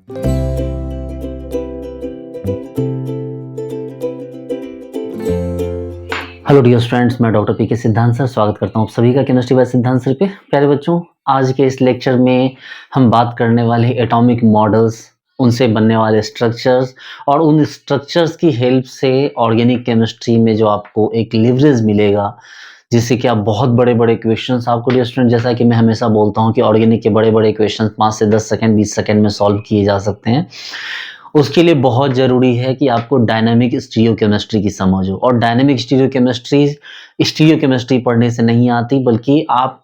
Hello dear students, मैं doctor P के सिद्धांत सर स्वागत करता हूँ आप सभी का केमिस्ट्री बाय सिद्धांत सर पे। प्यारे बच्चों, आज के इस लेक्चर में हम बात करने वाले एटॉमिक मॉडल्स, उनसे बनने वाले स्ट्रक्चर्स और उन स्ट्रक्चर्स की हेल्प से ऑर्गेनिक केमिस्ट्री में जो आपको एक लिवरेज मिलेगा, जिससे कि आप बहुत बड़े-बड़े क्वेश्चंस आपको डियर स्टूडेंट, जैसा कि मैं हमेशा बोलता हूँ कि ऑर्गेनिक के बड़े-बड़े क्वेश्चंस 5 से 10 सेकंड 20 सेकंड में सॉल्व किए जा सकते हैं। उसके लिए बहुत ज़रूरी है कि आपको डायनामिक स्टीरियोकेमिस्ट्री की समझ हो, और डायनामिक स्टीरियोकेमिस्ट्री पढ़ने से नहीं आती, बल्कि आपको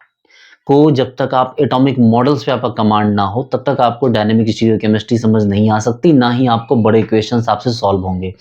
जब तक आप एटॉमिक मॉडल्स पे आपका कमांड ना हो तब तक आपको डायनामिक स्टीरियोकेमिस्ट्री समझ नहीं आ सकती, ना ही आपको बड़े क्वेश्चंस आपसे सॉल्व होंगे।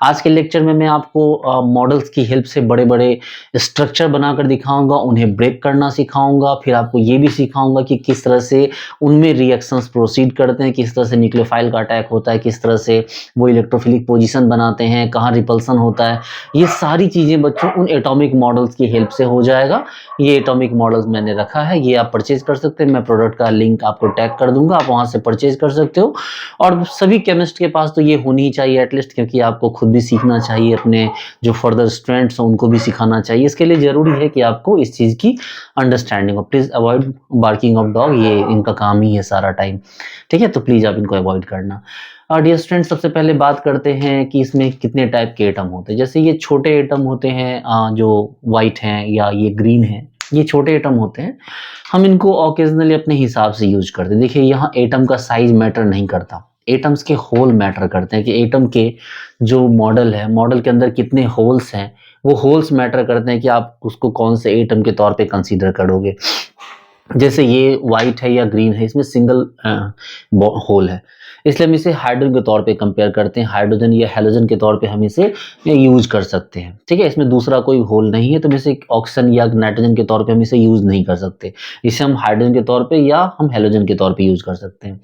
आज के लेक्चर में मैं आपको मॉडल्स की हेल्प से बड़े-बड़े स्ट्रक्चर बनाकर दिखाऊंगा, उन्हें ब्रेक करना सिखाऊंगा, फिर आपको ये भी सिखाऊंगा कि किस तरह से उनमें रिएक्शंस प्रोसीड करते हैं, किस तरह से न्यूक्लियोफाइल का अटैक होता है, किस तरह से वो इलेक्ट्रोफिलिक पोजीशन बनाते हैं, कहाँ रिपल्सन होता है। ये सारी चीज़ें बच्चों उन एटॉमिक मॉडल्स की हेल्प से हो जाएगा। ये एटॉमिक मॉडल्स मैंने रखा है, ये आप परचेज कर सकते हैं। मैं प्रोडक्ट का लिंक आपको टैग कर दूंगा, आप वहाँ से परचेज कर सकते हो। और सभी केमिस्ट के पास तो ये होनी ही चाहिए एटलीस्ट, क्योंकि आपको खुद भी सीखना चाहिए, अपने जो फर्दर स्टूडेंट्स हैं उनको भी सिखाना चाहिए। इसके लिए ज़रूरी है कि आपको इस चीज़ की अंडरस्टैंडिंग हो। Please avoid barking of dog, ये इनका काम ही है सारा टाइम, ठीक है? तो प्लीज़ आप इनको अवॉइड करना। डियर स्टूडेंट, सबसे पहले बात करते हैं कि इसमें कितने टाइप के एटम होते हैं। जैसे ये छोटे एटम होते हैं, जो वाइट हैं या ये ग्रीन हैं, ये छोटे एटम होते हैं। हम इनको ऑकेजनली अपने हिसाब से यूज करते हैं। देखिए, यहाँ एटम का साइज मैटर नहीं करता, एटम्स के होल मैटर करते हैं, कि एटम के जो मॉडल है, मॉडल के अंदर कितने होल्स हैं, वो होल्स मैटर करते हैं कि आप उसको कौन से एटम के तौर पे कंसीडर करोगे। जैसे ये वाइट है या ग्रीन है, इसमें सिंगल होल है, इसलिए हम इसे हाइड्रोजन के तौर पे कंपेयर करते हैं। हाइड्रोजन या हैलोजन के तौर पे हम इसे यूज कर सकते हैं, ठीक है? इसमें दूसरा कोई होल नहीं है, तो इसे ऑक्सीजन या नाइट्रोजन के तौर पे हम इसे यूज नहीं कर सकते। इसे हम हाइड्रोजन के तौर पे या हम हैलोजन के तौर पे यूज कर सकते हैं।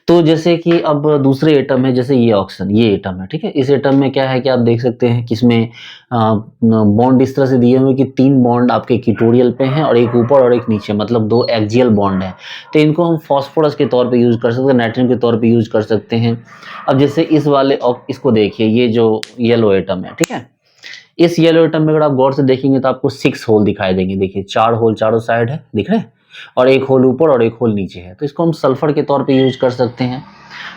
तो जैसे कि अब दूसरे एटम है, जैसे ये ऑक्सीजन, ये एटम है, ठीक है? इस एटम में क्या है कि आप देख सकते हैं कि इसमें बॉन्ड इस तरह से दिए हुए कि 3 बॉन्ड आपके इक्वेटोरियल पे हैं और एक ऊपर और एक नीचे, मतलब 2 एक्सियल बॉन्ड हैं। तो इनको हम फास्फोरस के तौर पे यूज कर सकते हैं, नाइट्रोजन के तौर पे यूज कर सकते हैं। अब जैसे इस वाले इसको देखिए, ये जो येलो एटम है, ठीक है? इस येलो एटम में अगर आप गौर से देखेंगे तो आपको 6 होल दिखाई देंगे। देखिए, 4 होल चारों साइड है, दिख रहे हैं? और एक होल ऊपर और एक होल नीचे है। तो इसको हम सल्फर के तौर पे यूज कर सकते हैं,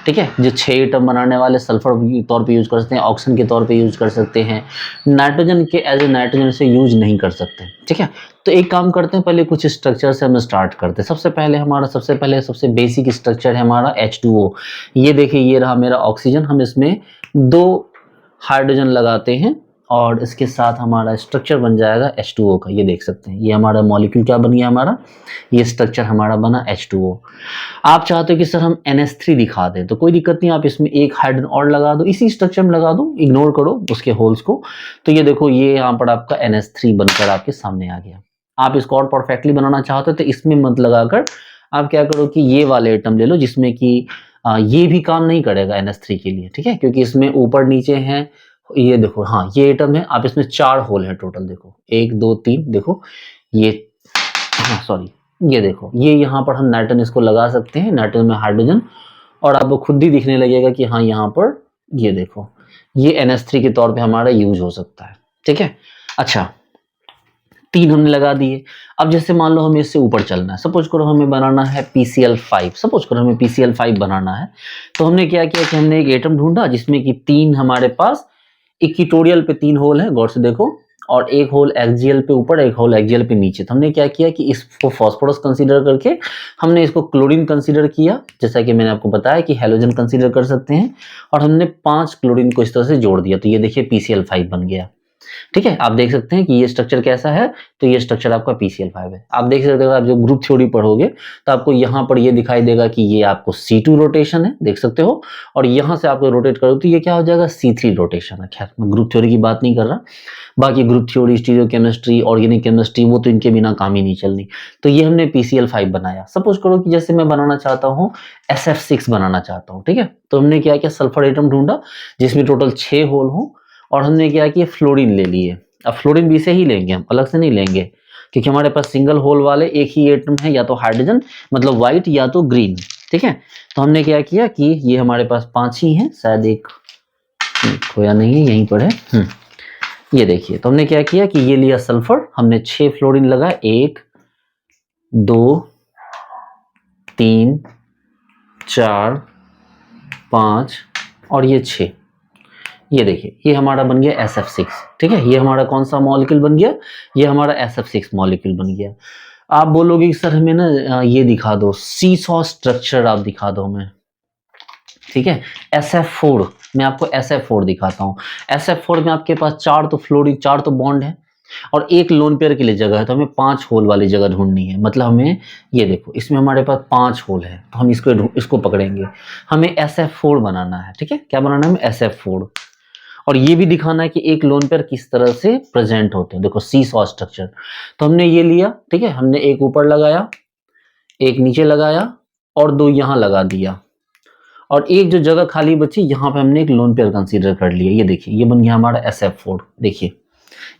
ठीक है? जो 6 एटम बनाने वाले सल्फर के तौर पे यूज कर सकते हैं, ऑक्सीजन के तौर पे यूज कर सकते हैं। नाइट्रोजन के एज ए नाइट्रोजन से यूज नहीं कर सकते, ठीक है? तो एक काम करते हैं, पहले कुछ स्ट्रक्चर से हम स्टार्ट करते हैं। सबसे बेसिक स्ट्रक्चर है हमारा H2O। ये देखिए, ये रहा मेरा ऑक्सीजन, हम इसमें 2 हाइड्रोजन लगाते हैं और इसके साथ हमारा स्ट्रक्चर बन जाएगा H2O का। ये देख सकते हैं, ये हमारा मॉलिक्यूल क्या बन गया हमारा, ये स्ट्रक्चर हमारा बना H2O। आप चाहते हो कि सर हम NH3 दिखा दें, तो कोई दिक्कत नहीं, आप इसमें एक हाइड्रोजन और लगा दो, इसी स्ट्रक्चर में लगा दो, इग्नोर करो उसके होल्स को। तो ये देखो, ये यहाँ पर आपका NH3 बनकर आपके सामने आ गया। आप इसको और परफेक्टली बनाना चाहते हो तो इसमें मत लगाकर आप क्या करो कि ये वाले एटम ले लो, जिसमें कि ये भी काम नहीं करेगा NH3 के लिए, ठीक है? क्योंकि इसमें ऊपर नीचे हैं। ये देखो, हाँ, ये एटम है, आप इसमें 4 होल है टोटल, देखो 1 2 3, देखो ये, हाँ सॉरी, ये देखो, ये यहाँ पर हम नाइट्रोजन इसको लगा सकते हैं, नाइट्रोजन में हाइड्रोजन, और आपको खुद ही दिखने लगेगा कि हाँ, यहाँ पर ये देखो, ये NH3 के तौर पे हमारा यूज हो सकता है, ठीक है? अच्छा, 3 हमने लगा दिए। अब जैसे मान लो हमें इससे ऊपर चलना है, सपोज करो हमें बनाना है PCl5 बनाना है। तो हमने क्या किया कि हमने एक एटम ढूंढा जिसमें कि 3 हमारे पास इक्वेटोरियल पे 3 होल है, गौर से देखो, और एक होल एक्सियल पे ऊपर, एक होल एक्सियल पे नीचे। तो हमने क्या किया कि इसको फास्फोरस कंसीडर करके हमने इसको क्लोरीन कंसीडर किया, जैसा कि मैंने आपको बताया कि हैलोजन कंसीडर कर सकते हैं, और हमने 5 क्लोरीन को इस तरह से जोड़ दिया। तो ये देखिए PCl5 बन गया, ठीक है? आप देख सकते हैं कि ये स्ट्रक्चर कैसा है, तो ये स्ट्रक्चर आपका PCl5 है। आप देख सकते हो, आप जो ग्रुप थ्योरी पढ़ोगे तो आपको यहाँ पर ये दिखाई देगा कि ये आपको C2 रोटेशन है, देख सकते हो, और यहाँ से आपको रोटेट करो तो ये क्या हो जाएगा, C3 रोटेशन है। खैर, मैं ग्रुप थ्योरी की बात नहीं कर रहा, बाकी group theory, stereochemistry, organic chemistry, वो तो इनके बिना काम ही नहीं चलनी। तो ये हमने PCl5 बनाया। सपोज करो कि जैसे मैं बनाना चाहता हूँ SF6 बनाना चाहता हूँ, ठीक है? तो हमने क्या किया, सल्फर एटम ढूंढा जिसमें टोटल 6 होल हों, और हमने क्या किया, फ्लोरीन ले लिए। अब फ्लोरीन भी से ही लेंगे, हम अलग से नहीं लेंगे, क्योंकि हमारे पास सिंगल होल वाले एक ही एटम है, या तो हाइड्रोजन मतलब व्हाइट या तो ग्रीन, ठीक है, तो हमने क्या किया कि ये हमारे पास 5 ही हैं, शायद एक खोया नहीं है, यहीं पर है। ये देखिए, तो हमने क्या किया कि ये लिया सल्फर, हमने 6 फ्लोरीन लगाया, 1 2 3 4 5 और ये 6। ये देखिए, ये हमारा बन गया SF6। ठीक है, ये हमारा कौन सा मॉलिक्यूल बन गया, ये हमारा SF6 मॉलिक्यूल बन गया। आप बोलोगे कि सर हमें ना ये दिखा दो, सीसॉ स्ट्रक्चर आप दिखा दो हमें। ठीक है, SF4, मैं आपको SF4 दिखाता हूँ। SF4 में आपके पास 4 तो फ्लोरीन, 4 तो बॉन्ड है और एक लोन पेयर के लिए जगह है, तो हमें 5 होल वाली जगह ढूंढनी है। मतलब हमें ये देखो, इसमें हमारे पास 5 होल है, तो हम इसको पकड़ेंगे। हमें SF4 बनाना है। ठीक है, क्या बनाना है हमें, SF4। और ये भी दिखाना है कि एक लोन पेयर किस तरह से प्रेजेंट होते हैं। देखो सीसॉ स्ट्रक्चर, तो हमने ये लिया। ठीक है, हमने एक ऊपर लगाया, एक नीचे लगाया और 2 यहां लगा दिया, और एक जो जगह खाली बची यहां पे हमने एक लोन पेयर कंसीडर कर लिया। ये देखिए, ये बन गया हमारा SF4। देखिए,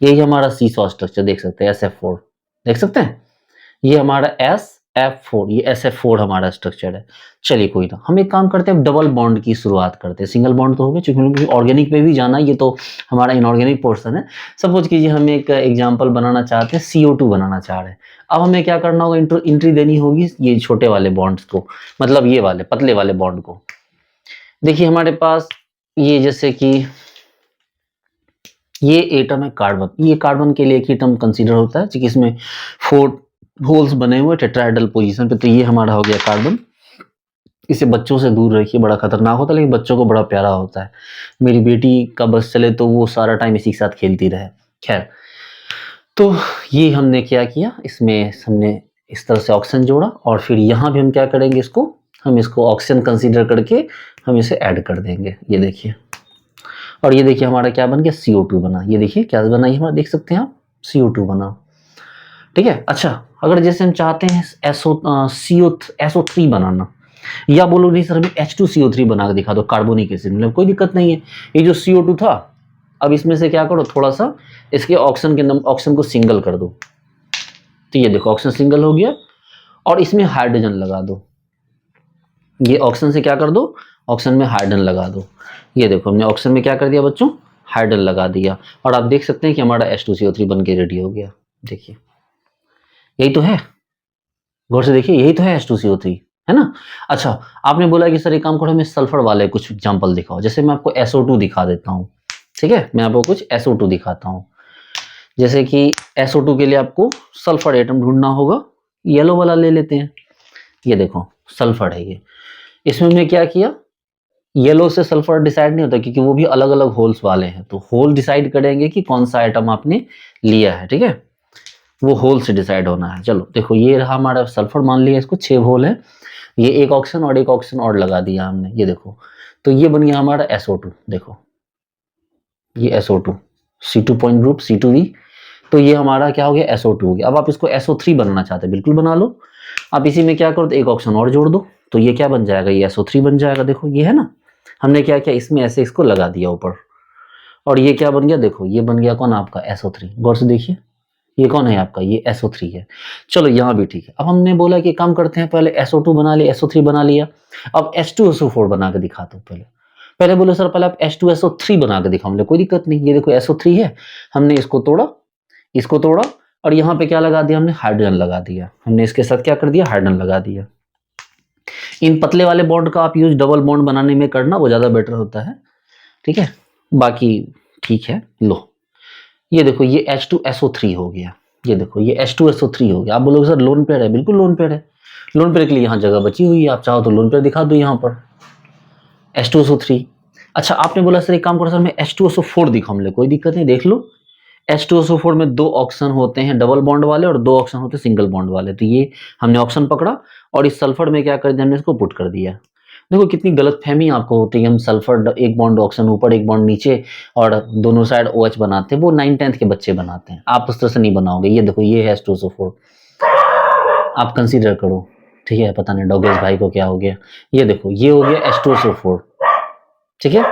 यही हमारा सीसॉ स्ट्रक्चर, देख सकते हैं SF4, देख सकते हैं, ये हमारा SF4, ये SF4 हमारा स्ट्रक्चर है। चलिए कोई ना, हम एक काम करते हैं, डबल बॉन्ड की शुरुआत करते हैं। सिंगल बॉन्ड तो हो गया, क्योंकि ऑर्गेनिक पे भी जाना है, ये तो हमारा इनऑर्गेनिक पोर्शन है। सपोज कीजिए हम एक एग्जांपल बनाना चाहते हैं, CO2 बनाना चाह रहे हैं। अब हमें क्या करना होगा, एंट्री देनी होगी ये छोटे वाले बॉन्ड्स को, मतलब ये वाले पतले वाले बॉन्ड को। देखिए हमारे पास ये, जैसे कि ये एटम है कार्बन, ये कार्बन के लिए एक ही एटम कंसीडर होता है, क्योंकि इसमें 4 होल्स बने हुए टेट्राहेड्रल पोजीशन पे। तो ये हमारा हो गया कार्बन। इसे बच्चों से दूर रखिए, बड़ा खतरनाक होता है, लेकिन बच्चों को बड़ा प्यारा होता है। मेरी बेटी का बस चले तो वो सारा टाइम इसी के साथ खेलती रहे। खैर, तो ये हमने क्या किया, इसमें हमने इस तरह से ऑक्सीजन जोड़ा, और फिर यहाँ भी हम क्या करेंगे, हम इसको ऑक्सीजन कंसीडर करके हम इसे ऐड कर देंगे। ये देखिए, और ये देखिए हमारा क्या बन गया, CO2 बना। ये देखिए क्या बना, ये हमारा देख सकते हैं आप, CO2 बना। ठीक है, अच्छा, अगर जैसे हम चाहते हैं SO3 बनाना, या बोलो नहीं सर हमें H2CO3 बना के दिखा दो, कार्बोनिक एसिड, मतलब कोई दिक्कत नहीं है। ये जो CO2 था, अब इसमें से क्या करो, थोड़ा सा इसके ऑक्सीजन को सिंगल कर दो। तो ये देखो ऑक्सीजन सिंगल हो गया, और इसमें हाइड्रोजन लगा दो। ये ऑक्सीजन से क्या कर दो, ऑक्सीजन में हाइड्रोजन लगा दो। ये देखो हमने ऑक्सीजन में क्या कर दिया बच्चों, हाइड्रोजन लगा दिया, और आप देख सकते हैं कि हमारा H2CO3 बन के रेडी हो गया। देखिए, यही तो है, गौर से देखिए, यही तो है H2CO3, है ना। अच्छा, आपने बोला कि सर एक काम करो, हमें सल्फर वाले कुछ एग्जांपल दिखाओ। जैसे मैं आपको SO2 दिखा देता हूँ। ठीक है, मैं आपको कुछ SO2 दिखाता हूँ। जैसे कि SO2 के लिए आपको सल्फर एटम ढूंढना होगा, येलो वाला ले लेते हैं। ये देखो सल्फर है ये, इसमें हमने क्या किया, येलो से सल्फर डिसाइड नहीं होता, क्योंकि वो भी अलग अलग होल्स वाले हैं। तो होल डिसाइड करेंगे कि कौन सा आइटम आपने लिया है। ठीक है, वो होल से डिसाइड होना है। चलो देखो, ये रहा हमारा सल्फर, मान लिया इसको 6 होल है, ये एक ऑक्सीजन और लगा दिया हमने। ये देखो, तो ये बन गया हमारा SO2। देखो ये SO2, C2 point group, C2V। तो ये हमारा क्या हो गया, SO2 हो गया। अब आप इसको SO3 बनाना चाहते हैं, बिल्कुल बना लो। आप इसी में क्या करो, तो एक ऑक्सीजन और जोड़ दो, तो ये क्या बन जाएगा, ये SO3 बन जाएगा। देखो ये है ना, हमने क्या किया, इसमें ऐसे इसको लगा दिया ऊपर, और ये क्या बन गया, देखो ये बन गया कौन, आपका SO3। गौर से देखिए, ये कौन है आपका, ये SO3 है। चलो यहाँ भी ठीक है। अब हमने बोला कि काम करते हैं, पहले SO2 बना लिया, SO3 बना लिया, अब H2SO4 बना के दिखाता हूँ। पहले पहले बोले सर पहले आप H2SO3 बना के दिखाओ। हमने कोई दिक्कत नहीं, ये देखो SO3 है, हमने इसको तोड़ा, और यहाँ पे क्या लगा दिया, हमने हाइड्रोजन लगा दिया। हमने इसके साथ क्या कर दिया, हाइड्रोजन लगा दिया। इन पतले वाले बॉन्ड का आप यूज डबल बॉन्ड बनाने में करना, वो ज्यादा बेटर होता है। ठीक है, बाकी ठीक है। लो ये देखो, ये H2SO3 हो गया। ये देखो ये H2SO3 हो गया। आप बोलोगे सर लोन पेयर है, बिल्कुल लोन पेयर है। लोन पेयर के लिए यहाँ जगह बची हुई है, आप चाहो तो लोन पेयर दिखा दो यहाँ पर, H2SO3। अच्छा, आपने बोला सर एक काम करो सर मैं H2SO4 दिखाऊं, ले कोई दिक्कत नहीं, देख लो। H2SO4 में 2 ऑक्सीजन होते हैं डबल बॉन्ड वाले, और 2 ऑक्सीजन होते हैं सिंगल बॉन्ड वाले। तो ये हमने ऑक्सीजन पकड़ा, और इस सल्फर में क्या कर दिया, हमने इसको पुट कर दिया। देखो कितनी गलतफहमी आपको होती है, हम सल्फर एक बॉन्ड ऑक्सीजन ऊपर एक बॉन्ड नीचे, और दोनों साइड OH बनाते हैं, वो 9th-10th के बच्चे बनाते हैं। आप उस तरह से नहीं बनाओगे। ये देखो ये है H2SO4, आप कंसीडर करो। ठीक है, पता नहीं डॉगेज भाई को क्या हो गया। ये देखो ये हो गया H2SO4। ठीक है,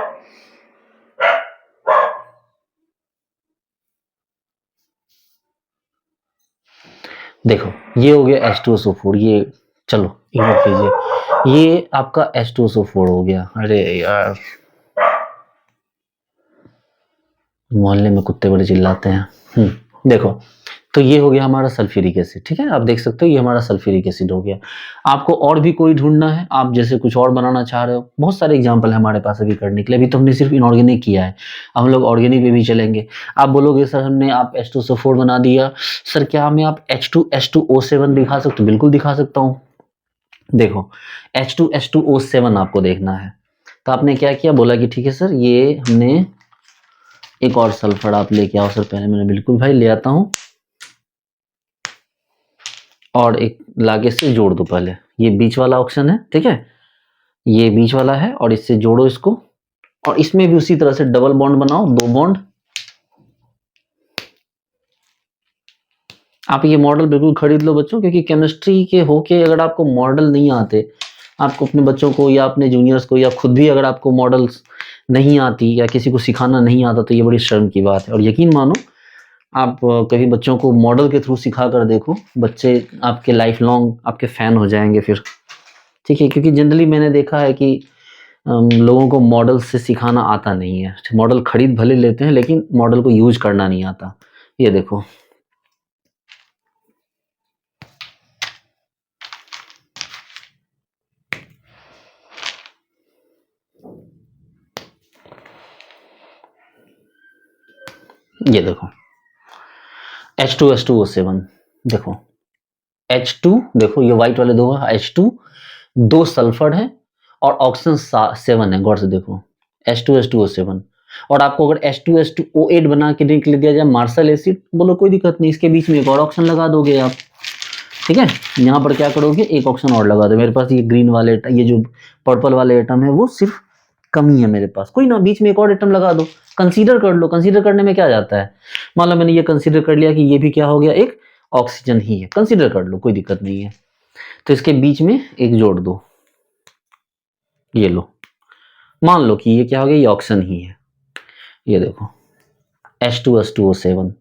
देखो ये हो गया H2SO4, ये चलो इग्नोर कीजिए, ये आपका H2SO4 हो गया। अरे यार, मोहल्ले में कुत्ते बड़े चिल्लाते हैं। देखो, तो ये हो गया हमारा सल्फ्यूरिक एसिड, ठीक है, आप देख सकते हो ये हमारा सल्फ्यूरिक एसिड हो गया। आपको और भी कोई ढूंढना है, आप जैसे कुछ और बनाना चाह रहे हो, बहुत सारे एग्जांपल है हमारे पास अभी करने के लिए। अभी तो हमने सिर्फ इनऑर्गेनिक किया है, हम लोग ऑर्गेनिक पे भी चलेंगे। आप बोलोगे सर हमने आप H2SO4 बना दिया, सर क्या हमें आप H2H2O7 दिखा सकते हो? बिल्कुल दिखा सकता हूँ। देखो, H2H2O7 आपको देखना है, तो आपने क्या किया, बोला कि ठीक है सर, ये हमने एक और सल्फर आप लेके आओ। सर पहले मैंने बिल्कुल भाई ले आता हूँ, और एक लागे से जोड़ दो। पहले ये बीच वाला ऑप्शन है, ठीक है, ये बीच वाला है, और इससे जोड़ो इसको, और इसमें भी उसी तरह से डबल बॉन्ड बनाओ, 2 बॉन्ड। आप ये मॉडल बिल्कुल खरीद लो बच्चों, क्योंकि केमिस्ट्री के होके अगर आपको मॉडल नहीं आते, आपको अपने बच्चों को या अपने जूनियर्स को या खुद भी अगर आपको मॉडल्स नहीं आती या किसी को सिखाना नहीं आता, तो ये बड़ी शर्म की बात है। और यकीन मानो, आप कभी बच्चों को मॉडल के थ्रू सिखा कर देखो, बच्चे आपके लाइफ लॉन्ग आपके फैन हो जाएंगे फिर, ठीक है। क्योंकि जनरली मैंने देखा है कि लोगों को मॉडल से सिखाना आता नहीं है, मॉडल खरीद भले लेते हैं लेकिन मॉडल को यूज करना नहीं आता। ये देखो, ये देखो H2H2O7, देखो H2, देखो ये व्हाइट वाले दो H2, 2 सल्फर है और ऑक्सीजन 7 है। गौर से देखो, H2H2O7। और आपको अगर H2H2O8 बना के लिख दिया जाए मार्शल एसिड, बोलो कोई दिक्कत नहीं, इसके बीच में एक और ऑप्शन लगा दोगे आप, ठीक है। यहाँ पर क्या करोगे, एक ऑप्शन और लगा दो। मेरे पास ये ग्रीन वाले, ये जो पर्पल वाले एटम है वो सिर्फ कमी है मेरे पास, कोई ना, बीच में एक और एटम लगा दो, कंसीडर कर लो। कंसीडर करने में क्या जाता है, मान लो मैंने ये कंसीडर कर लिया कि ये भी क्या हो गया, एक ऑक्सीजन ही है, कंसीडर कर लो, कोई दिक्कत नहीं है। तो इसके बीच में एक जोड़ दो, ये लो, मान लो कि ये क्या हो गया, ये ऑक्सीजन ही है। ये देखो H2H2O7,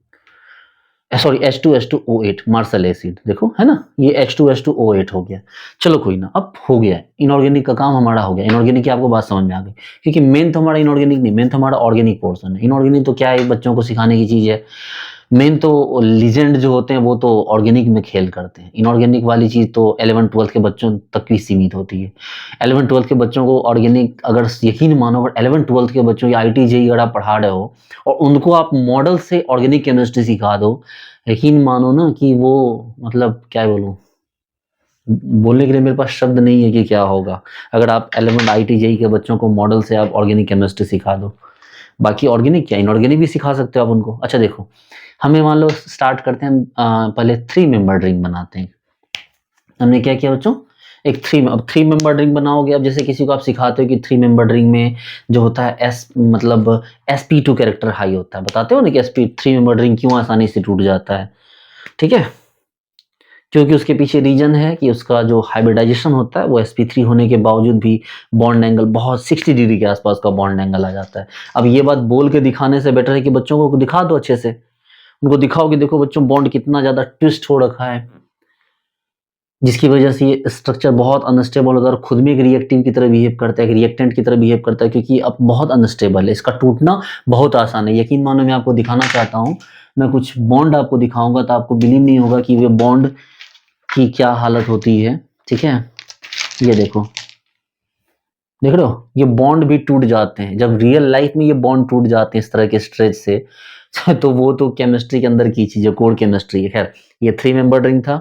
sorry H2H2O8 martial acid, देखो है ना, ये H2H2O8 हो गया। चलो कोई ना, अब हो गया इनऑर्गेनिक का काम हमारा हो गया। इनऑर्गेनिक की आपको बात समझ में आ गई, क्योंकि मेन तो हमारा इनऑर्गेनिक नहीं, मेन तो हमारा ऑर्गेनिक पोर्शन है। इनऑर्गेनिक तो क्या है, बच्चों को सिखाने की चीज है। मेन तो लीजेंड जो होते हैं वो तो ऑर्गेनिक में खेल करते हैं, इनऑर्गेनिक वाली चीज तो 11th-12th के बच्चों तक ही सीमित होती है। 11th-12th के बच्चों को ऑर्गेनिक, अगर यकीन मानो, अगर 11th-12th के बच्चों या IIT-JEE अगर आप पढ़ा रहे हो और उनको आप मॉडल से ऑर्गेनिक केमिस्ट्री सिखा दो, यकीन मानो ना कि वो, मतलब क्या बोलूं, बोलने के लिए मेरे पास शब्द नहीं है कि क्या होगा अगर आप 11th IIT-JEE के बच्चों को मॉडल से आप ऑर्गेनिक केमिस्ट्री सिखा दो। बाकी ऑर्गेनिक क्या, इनऑर्गेनिक भी सिखा सकते हो आप उनको। अच्छा देखो, हमें मान लो स्टार्ट करते हैं, पहले 3 मेंबर रिंग बनाते हैं। हमने क्या किया बच्चों, एक 3 मेंबर रिंग बनाओगे। अब जैसे किसी को आप सिखाते हो कि 3 मेंबर रिंग में जो होता है मतलब sp2 कैरेक्टर हाई होता है, बताते हो ना कि 3 मेंबर रिंग क्यों आसानी से टूट जाता है, ठीक है। क्योंकि उसके पीछे रीजन है कि उसका जो हाइब्रिडाइजेशन होता है वो sp3 होने के बावजूद भी बॉन्ड एंगल बहुत 60 डिग्री के आसपास का बॉन्ड एंगल आ जाता है। अब ये बात बोल के दिखाने से बेटर है कि बच्चों को दिखा दो अच्छे से, उनको दिखाओ कि देखो बच्चों, बॉन्ड कितना ज्यादा ट्विस्ट हो रखा है, जिसकी वजह से ये स्ट्रक्चर बहुत अनस्टेबल होता है और खुद में एक रिएक्टिव की तरह बिहेव करता है, एक रिएक्टेंट की तरह बिहेव करता है, क्योंकि अब बहुत अनस्टेबल है, इसका टूटना बहुत आसान है। यकीन मानो, मैं आपको दिखाना चाहता हूँ, मैं कुछ बॉन्ड आपको दिखाऊंगा तो आपको बिलीव नहीं होगा कि ये बॉन्ड की क्या हालत होती है, ठीक है। ये देखो, देख रहे हो, ये बॉन्ड भी टूट जाते हैं जब रियल लाइफ में ये बॉन्ड टूट जाते हैं इस तरह के स्ट्रेच से। तो वो तो केमिस्ट्री के अंदर की चीज है, कोर केमिस्ट्री है। खैर, ये 3 मेंबर रिंग था,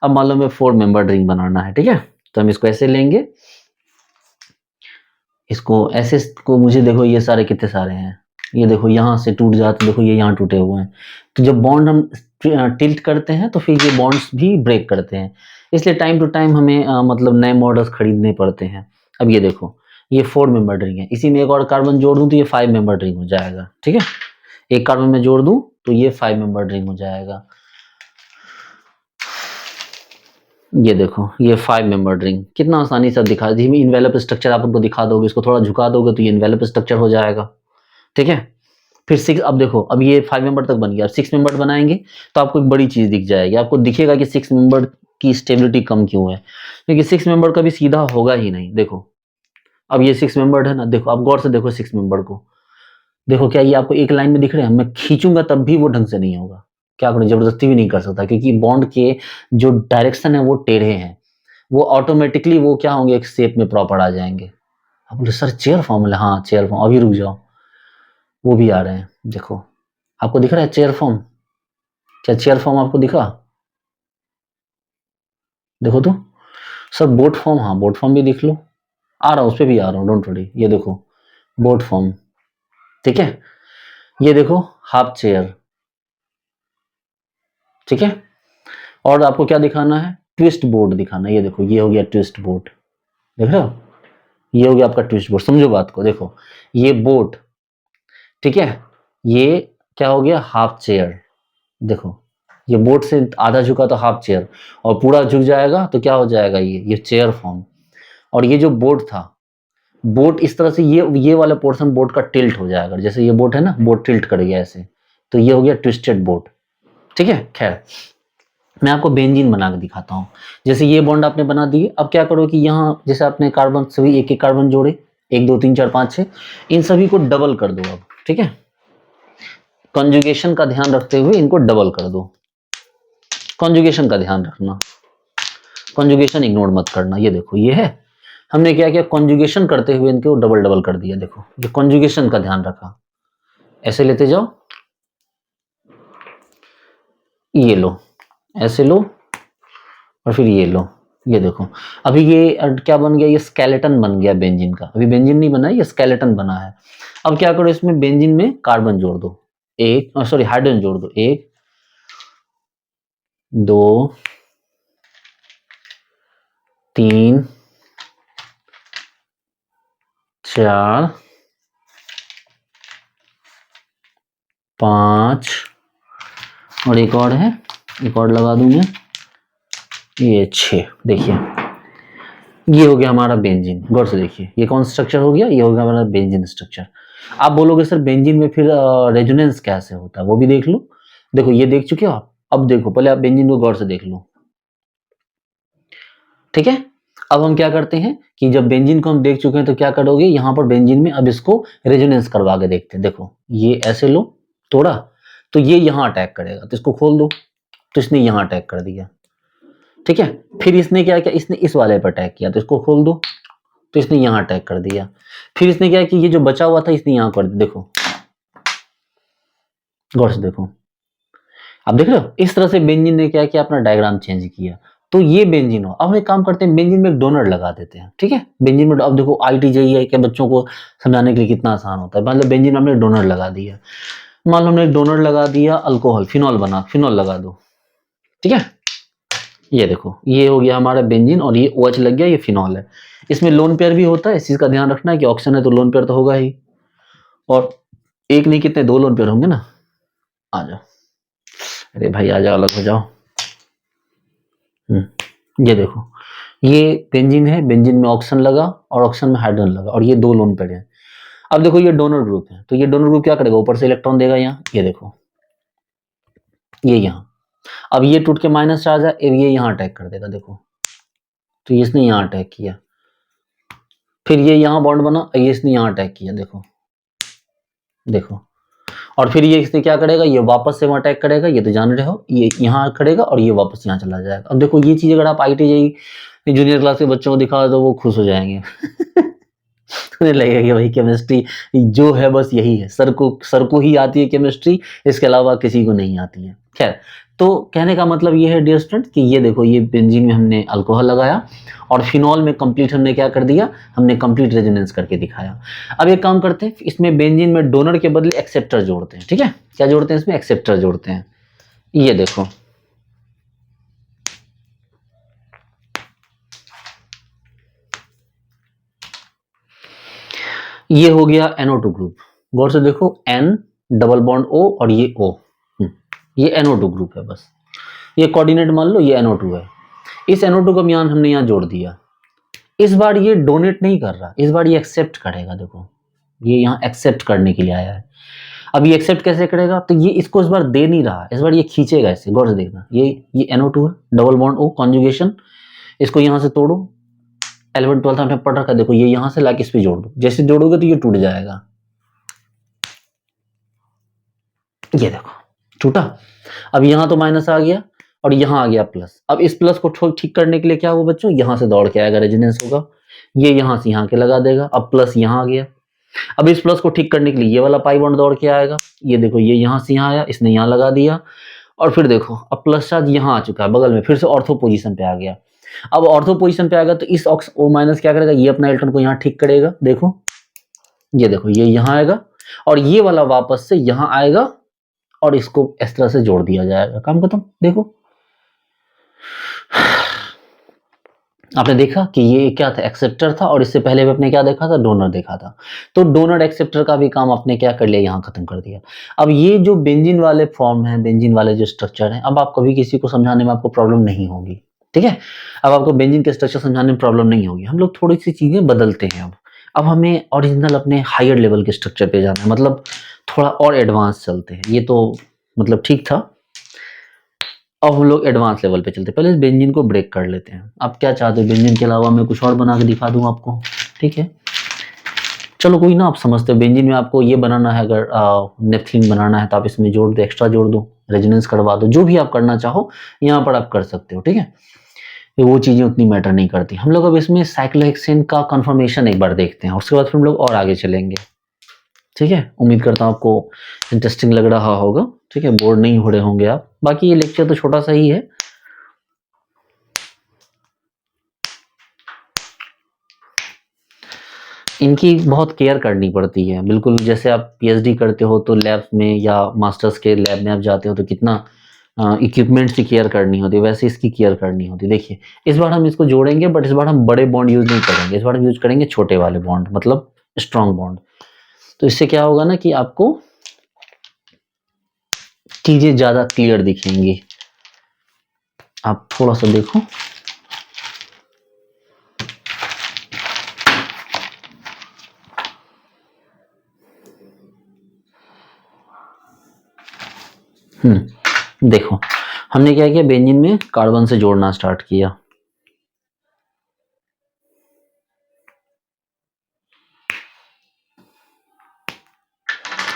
अब मान लो मैं 4 मेंबर रिंग बनाना है, ठीक है। तो हम इसको ऐसे लेंगे, इसको ऐसे को, मुझे देखो ये सारे कितने सारे हैं, ये देखो यहाँ से टूट जाते, देखो ये यहाँ टूटे हुए हैं। तो जब बॉन्ड हम टिल्ट करते हैं तो फिर ये बॉन्ड्स भी ब्रेक करते हैं, इसलिए टाइम टू टाइम हमें मतलब नए मॉडल्स खरीदने पड़ते हैं। अब ये देखो, ये 4 मेंबर रिंग है, इसी में एक और कार्बन जोड़ दूं तो ये 5 मेंबर रिंग हो जाएगा, ठीक है। एक कार्बन में जोड़ दूं तो ये 5 मेंबर रिंग हो जाएगा। ये देखो, ये 5 मेंबर रिंग कितना आसानी से दिखा दी। इन्वेलप स्ट्रक्चर आप उनको दिखा दोगे, इसको थोड़ा झुका दोगे तो ये इन्वेलप स्ट्रक्चर हो जाएगा, ठीक है। फिर 6, अब देखो, अब ये 5 मेंबर तक बन गया, अब 6 मेंबर बनाएंगे तो आपको एक बड़ी चीज दिख जाएगी, आपको दिखेगा कि 6 मेंबर की स्टेबिलिटी कम क्यों है, क्योंकि 6 मेंबर का भी सीधा होगा ही नहीं। देखो अब ये 6 मेंबर्ड है ना, देखो आप गौर से देखो 6 मेंबर को, देखो क्या ये आपको एक लाइन में दिख रहे हैं, मैं खींचूंगा तब भी वो ढंग से नहीं होगा, क्या करूं, जबरदस्ती भी नहीं कर सकता, क्योंकि बॉन्ड के जो डायरेक्शन है वो टेढ़े हैं, वो ऑटोमेटिकली वो क्या होंगे, एक शेप में प्रॉपर आ जाएंगे। आप बोले सर चेयर फॉर्मूला, हाँ चेयर फॉर्म, अभी रुक जाओ, वो भी आ रहे हैं। देखो आपको दिख रहा है चेयर फॉर्म, क्या चेयर फॉर्म आपको दिखा, देखो तो सर बोट फॉर्म, हाँ बोट फॉर्म भी दिख लो, आ रहा हूं, उस पर भी आ रहा हूँ, डोंट वरी। ये देखो बोट फॉर्म, ठीक है, ये देखो हाफ चेयर, ठीक है, और आपको क्या दिखाना है, ट्विस्ट बोर्ड दिखाना है। ये देखो ये हो गया ट्विस्ट बोर्ड, देख रहे हो, ये हो गया आपका ट्विस्ट बोर्ड। समझो बात को, देखो ये बोट, ठीक है, ये क्या हो गया, हाफ चेयर। देखो ये बोट से आधा झुका तो हाफ चेयर, और पूरा झुक जाएगा तो क्या हो जाएगा, ये चेयर फॉर्म। और ये जो बोट था, बोट इस तरह से ये वाला पोर्शन बोट का टिल्ट हो जाएगा, जैसे ये बोट है ना, बोट टिल्ट कर गया ऐसे, तो ये हो गया ट्विस्टेड बोट, ठीक है। खैर मैं आपको बेंजीन बना के दिखाता हूँ। जैसे ये बॉन्ड आपने बना दिए, अब क्या करो कि यहाँ जैसे आपने कार्बन सभी एक एक कार्बन जोड़े, 1 2 3 4 5 6, इन सभी को डबल कर दो अब, ठीक है, कॉन्जुगेशन का ध्यान रखते हुए इनको डबल कर दो, कॉन्जुगेशन का ध्यान रखना, कॉन्जुगेशन इग्नोर मत करना। ये देखो ये है, हमने क्या किया, कॉन्जुगेशन करते हुए इनको डबल डबल कर दिया। देखो ये कॉन्जुगेशन का ध्यान रखा, ऐसे लेते जाओ, ये लो, ऐसे लो, और फिर ये लो, ये देखो अभी ये क्या बन गया, ये स्केलेटन बन गया बेंजीन का। अभी बेंजीन नहीं बना है, ये स्केलेटन बना है। अब क्या करो, इसमें बेंजीन में कार्बन जोड़ दो, एक सॉरी हाइड्रोजन जोड़ दो, 1 2 3 4 5, और एक और है, एक और लगा दूं मैं, ये 6। देखिए ये हो गया हमारा बेंजीन, गौर से देखिए ये कौन स्ट्रक्चर हो गया, ये हो गया हमारा बेंजीन स्ट्रक्चर। आप बोलोगे सर बेंजीन में फिर रेजोनेंस कैसे होता है, वो भी देख लो। देखो ये देख चुके हो आप, अब देखो पहले आप बेंजीन को गौर से देख लो, ठीक है। अब हम क्या करते हैं कि जब बेंजीन को हम देख चुके हैं तो क्या करोगे, यहां पर बेंजीन में अब इसको रेजोनेंस करवा के देखते हैं। देखो ये ऐसे लो, तोड़ा, तो ये यहां अटैक करेगा, तो इसको खोल दो, तो इसने यहां अटैक कर दिया, ठीक है। फिर इसने क्या किया, इसने इस वाले पर अटैक किया, तो इसको खोल दो, तो इसने यहां अटैक कर दिया। फिर इसने क्या किया, ये जो बचा हुआ था इसने यहां कर दिया। देखो गौर से देखो, आप देख रहे हो, इस तरह से बेंजीन ने क्या किया, अपना डायग्राम चेंज किया। तो ये बेंजीन हो। अब हम एक काम करते हैं, बेंजीन में एक डोनर लगा देते हैं, ठीक है। बेंजीन में अब देखो IIT-JEE के बच्चों को समझाने के लिए कितना आसान होता है। मतलब बेंजीन में हमने डोनर लगा दिया, मान लो हमने एक डोनर लगा दिया, अल्कोहल फिनॉल बना, फिनॉल लगा दो, ठीक है। ये देखो ये हो गया हमारा बेंजीन, और ये OH लग गया, ये फिनॉल है। इसमें लोन पेयर भी होता है, इस चीज का ध्यान रखना है कि ऑक्सीजन है तो लोन पेयर तो होगा ही, और एक नहीं कितने 2 लोन पेयर होंगे ना। आ जाओ, अरे भाई आ जाओ, अलग हो जाओ। ये देखो ये बेंजीन है, बेंजीन में ऑक्सीजन लगा और ऑक्सीजन में हाइड्रोजन लगा, और ये 2 लोन पेयर हैं। अब देखो ये डोनर ग्रुप है, तो ये डोनर ग्रुप क्या करेगा, ऊपर से इलेक्ट्रॉन देगा यहाँ, ये देखो ये यहाँ, अब ये टूट के माइनस चार्ज है, अब ये यहाँ अटैक कर देगा, देखो तो इसने यहाँ अटैक किया, फिर ये यहाँ बॉन्ड बना, ये इसने यहाँ अटैक किया, देखो देखो, और फिर ये इसने क्या करेगा, ये वापस से वहां अटैक करेगा, ये तो जान रहे हो, ये यहाँ करेगा और ये वापस यहाँ चला जाएगा। अब देखो ये चीज अगर आप IIT-JEE जूनियर क्लास के बच्चों को दिखा तो वो खुश हो जाएंगे उन्हें लगेगा कि भाई केमिस्ट्री जो है बस यही है, सर को ही आती है केमिस्ट्री, इसके अलावा किसी को नहीं आती है। खैर, तो कहने का मतलब ये है डियर स्टूडेंट कि ये देखो ये बेंजीन में हमने अल्कोहल लगाया, और फिनॉल में कंप्लीट हमने क्या कर दिया, हमने कंप्लीट रेजोनेंस करके दिखाया। अब एक काम करते हैं, इसमें बेंजीन में डोनर के बदले एक्सेप्टर जोड़ते हैं, ठीक है। क्या जोड़ते हैं, इसमें एक्सेप्टर जोड़ते हैं। ये देखो ये हो गया NO2 ग्रुप, गौर से देखो N डबल बॉन्ड O और ये O, ये NO2 ग्रुप है। बस ये कोऑर्डिनेट मान लो, ये NO2 है। इस NO2 का म्यान हमने यहाँ जोड़ दिया। इस बार ये डोनेट नहीं कर रहा, इस बार ये एक्सेप्ट करेगा। देखो ये यहाँ एक्सेप्ट करने के लिए आया है। अब ये एक्सेप्ट कैसे करेगा, तो ये इसको इस बार दे नहीं रहा, इस बार ये खींचेगा ऐसे, गौर से देखना, ये NO2 है, डबल बॉन्ड O कॉन्जुगेशन, इसको यहां से तोड़ो, 11 12 हमने पढ़ रखा, देखो ये यहां से लाके इस पे जोड़ दो, जैसे जोड़ोगे तो ये टूट जाएगा, ये देखो टूटा। अब यहां तो माइनस आ गया और यहां आ गया प्लस, अब इस प्लस को ठीक करने के लिए क्या हुआ बच्चों, यहां से दौड़ के आएगा, रेजोनेंस होगा, ये यहां से यहां के लगा देगा, अब प्लस यहां आ गया, अब इस प्लस को ठीक करने के लिए ये वाला पाई बॉन्ड दौड़ के आएगा, ये देखो ये यहां से यहां आया, इसने यहां लगा दिया, और फिर देखो अब प्लस चार्ज यहां आ चुका है बगल में, फिर से ऑर्थो पोजीशन पे आ गया। अब ऑर्थो पोजीशन पे आ गया तो इस O माइनस क्या करेगा, ये अपना इलेक्ट्रॉन को यहां ठीक करेगा, देखो ये देखो ये यहां आएगा और ये वाला वापस से यहां आएगा और इसको इस तरह से जोड़ दिया जाएगा, काम खत्म। देखो आपने देखा कि ये क्या था, एक्सेप्टर था, और इससे पहले भी आपने क्या देखा था, डोनर देखा था। तो डोनर एक्सेप्टर का भी काम आपने क्या कर लिया, यहाँ खत्म कर दिया। अब ये जो बेंजीन वाले फॉर्म है, बेंजीन वाले जो स्ट्रक्चर है, अब आप कभी किसी को समझाने में आपको प्रॉब्लम नहीं होगी, ठीक है। अब आपको बेंजीन के स्ट्रक्चर समझाने में प्रॉब्लम नहीं होगी। हम लोग थोड़ी सी चीजें बदलते हैं। अब हमें ओरिजिनल अपने हायर लेवल के स्ट्रक्चर पे जाना है, मतलब थोड़ा और एडवांस चलते हैं। ये तो मतलब ठीक था, अब हम लोग एडवांस लेवल पे चलते हैं। पहले इस बेंजीन को ब्रेक कर लेते हैं। आप क्या चाहते हो, बेंजीन के अलावा मैं कुछ और बना के दिखा दूं आपको, ठीक है। चलो कोई ना, आप समझते हो बेंजीन में आपको ये बनाना है, अगर नेफ्थलीन बनाना है तो आप इसमें जोड़ दो, एक्स्ट्रा जोड़ दो, रेजोनेंस करवा दो, जो भी आप करना चाहो यहाँ पर आप कर सकते हो, ठीक है। वो चीजें उतनी मैटर नहीं करती। हम लोग अब इसमें साइक्लोहेक्सेन का कन्फर्मेशन एक बार देखते हैं, उसके बाद फिर हम लोग और आगे चलेंगे, ठीक है। उम्मीद करता हूँ आपको इंटरेस्टिंग लग रहा होगा, ठीक है, बोर नहीं हो रहे होंगे आप। बाकी ये लेक्चर तो छोटा सा ही है। इनकी बहुत केयर करनी पड़ती है, बिल्कुल जैसे आप PhD करते हो तो लैब में या मास्टर्स के लैब में आप जाते हो तो कितना इक्विपमेंट्स की केयर करनी होती है, वैसे इसकी केयर करनी होती है। देखिए इस बार हम इसको जोड़ेंगे, बट इस बार हम बड़े बॉन्ड यूज नहीं करेंगे, इस बार हम यूज करेंगे छोटे वाले बॉन्ड, मतलब स्ट्रॉन्ग बॉन्ड। तो इससे क्या होगा ना कि आपको चीजें ज्यादा क्लियर दिखेंगी। आप थोड़ा सा देखो, देखो हमने क्या किया, बेंजीन में कार्बन से जोड़ना स्टार्ट किया।